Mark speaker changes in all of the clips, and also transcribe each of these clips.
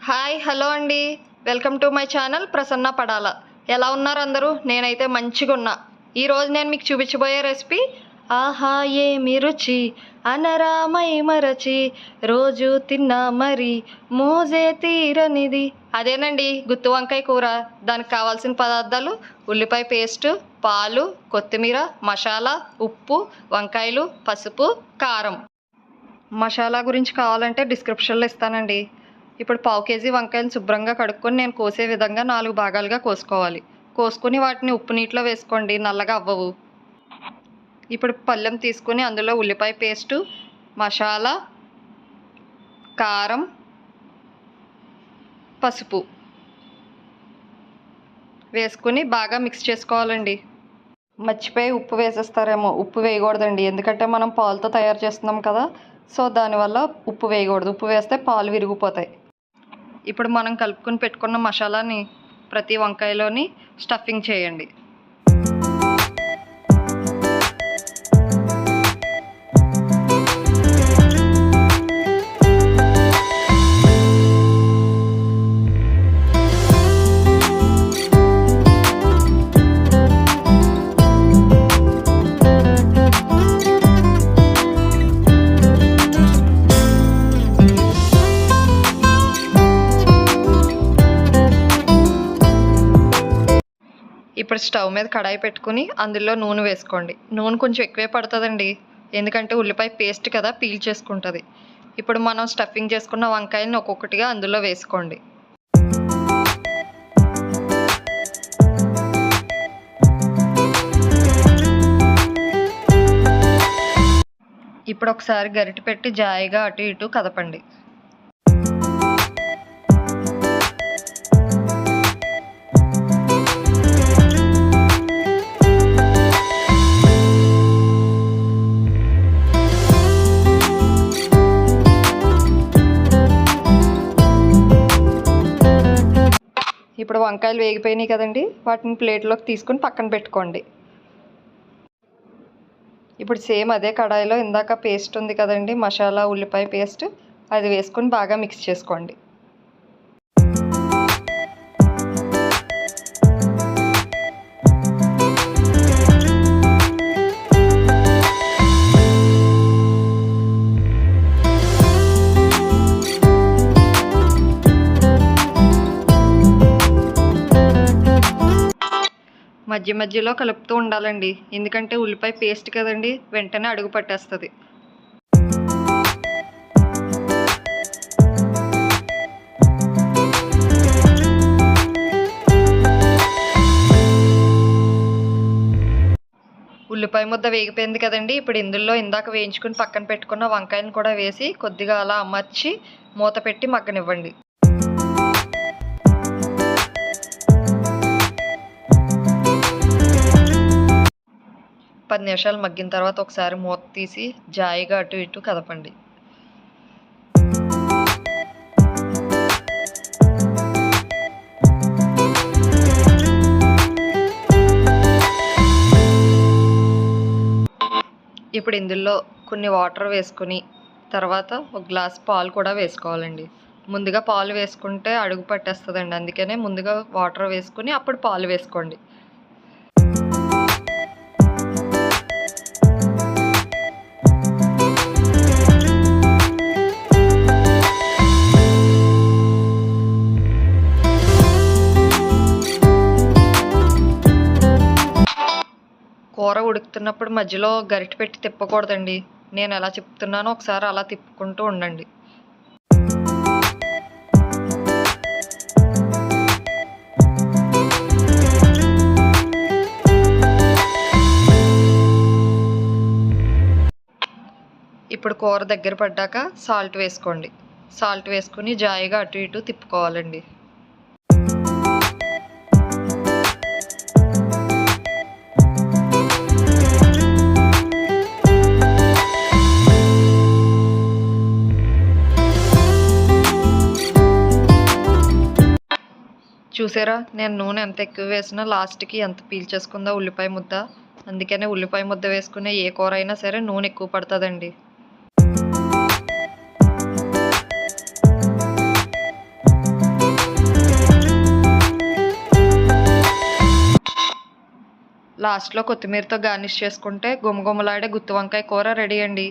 Speaker 1: Hi hello అండి. Welcome to my channel Prasanna Padala. ఎలా ఉన్నారు అందరూ? నేనైతే మంచిగా ఉన్నా. ఈరోజు నేను మీకు చూపించబోయే రెసిపీ ఆహా ఏమి రుచి అనరామై మరచి రోజు తిన్నా మరి మోజే తీరనిది. అదేనండి గుత్తి వంకాయ కూర. దానికి కావాల్సిన పదార్థాలు ఉల్లిపాయ పేస్టు, పాలు, కొత్తిమీర, మసాలా, ఉప్పు, వంకాయలు, పసుపు, కారం. మసాలా గురించి కావాలంటే డిస్క్రిప్షన్లో ఇస్తానండి. ఇప్పుడు పావు కేజీ వంకాయలను శుభ్రంగా కడుక్కొని నేను కోసే విధంగా 4 భాగాలుగా కోసుకోవాలి. కోసుకుని వాటిని ఉప్పు నీటిలో వేసుకోండి, నల్లగా అవ్వవు. ఇప్పుడు పళ్ళెం తీసుకుని అందులో ఉల్లిపాయ పేస్టు, మసాలా, కారం, పసుపు వేసుకుని బాగా మిక్స్ చేసుకోవాలండి. మర్చిపోయి ఉప్పు వేసేస్తారేమో. ఉప్పు వేయకూడదండి, ఎందుకంటే మనం పాలతో తయారు చేస్తున్నాం కదా, సో దానివల్ల ఉప్పు వేయకూడదు. ఉప్పు వేస్తే పాలు విరిగిపోతాయి. ఇప్పుడు మనం కలుపుకొని పెట్టుకున్న మసాలాని ప్రతి వంకాయలోని స్టఫింగ్ చేయండి. ఇప్పుడు స్టవ్ మీద కడాయి పెట్టుకుని అందులో నూనె వేసుకోండి. నూనె కొంచెం ఎక్కువే పడుతుందండి, ఎందుకంటే ఉల్లిపాయ పేస్ట్ కదా, పీల్ చేసుకుంటుంది. ఇప్పుడు మనం స్టఫింగ్ చేసుకున్న వంకాయలను ఒక్కొక్కటిగా అందులో వేసుకోండి. ఇప్పుడు ఒకసారి గరిటె పెట్టి జాయిగా అటు ఇటు కదపండి. ఇప్పుడు వంకాయలు వేగిపోయినాయి కదండి, వాటిని ప్లేట్లోకి తీసుకుని పక్కన పెట్టుకోండి. ఇప్పుడు సేమ్ అదే కడాయిలో ఇందాక పేస్ట్ ఉంది కదండి, మసాలా ఉల్లిపాయ పేస్ట్, అది వేసుకొని బాగా మిక్స్ చేసుకోండి. మధ్య మధ్యలో కలుపుతూ ఉండాలండి, ఎందుకంటే ఉల్లిపాయ పేస్ట్ కదండి, వెంటనే అడుగు పట్టేస్తుంది. ఉల్లిపాయ ముద్ద వేగిపోయింది కదండి, ఇప్పుడు ఇందులో ఇందాక వేయించుకుని పక్కన పెట్టుకున్న వంకాయను కూడా వేసి కొద్దిగా అలా అమర్చి మూత పెట్టి మగ్గనివ్వండి. పది నిమిషాలు మగ్గిన తర్వాత ఒకసారి మూత తీసి జాయిగా అటు ఇటు కదపండి. ఇప్పుడు ఇందులో కొన్ని వాటర్ వేసుకుని తర్వాత ఒక గ్లాస్ పాలు కూడా వేసుకోవాలండి. ముందుగా పాలు వేసుకుంటే అడుగు పట్టేస్తుందండి, అందుకనే ముందుగా వాటర్ వేసుకుని అప్పుడు పాలు వేసుకోండి. కూర ఉడుకుతున్నప్పుడు మధ్యలో గరిటె పెట్టి తిప్పకూడదండి. నేను ఎలా చెప్తున్నానో ఒకసారి అలా తిప్పుకుంటూ ఉండండి. ఇప్పుడు కూర దగ్గర పడ్డాక సాల్ట్ వేసుకోండి. సాల్ట్ వేసుకుని జాయిగా అటు ఇటు తిప్పుకోవాలండి. చూసారా, నేను నూనె ఎంత ఎక్కువ వేసినా లాస్ట్కి ఎంత పీల్చేసుకుందో ఉల్లిపాయ ముద్ద. అందుకనే ఉల్లిపాయ ముద్ద వేసుకునే ఏ కూర అయినా సరే నూనె ఎక్కువ పడుతుందండి. లాస్ట్లో కొత్తిమీరతో గార్నిష్ చేసుకుంటే గుమగుమలాడే గుత్తి వంకాయ కూర రెడీ అండి.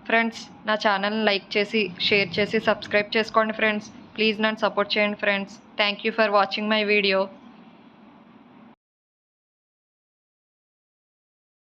Speaker 1: ఫ్రెండ్స్, నా ఛానల్ని లైక్ చేసి షేర్ చేసి సబ్స్క్రైబ్ చేసుకోండి ఫ్రెండ్స్. ప్లీజ్ నన్ను సపోర్ట్ చేయండి friends. Thank you for watching my video.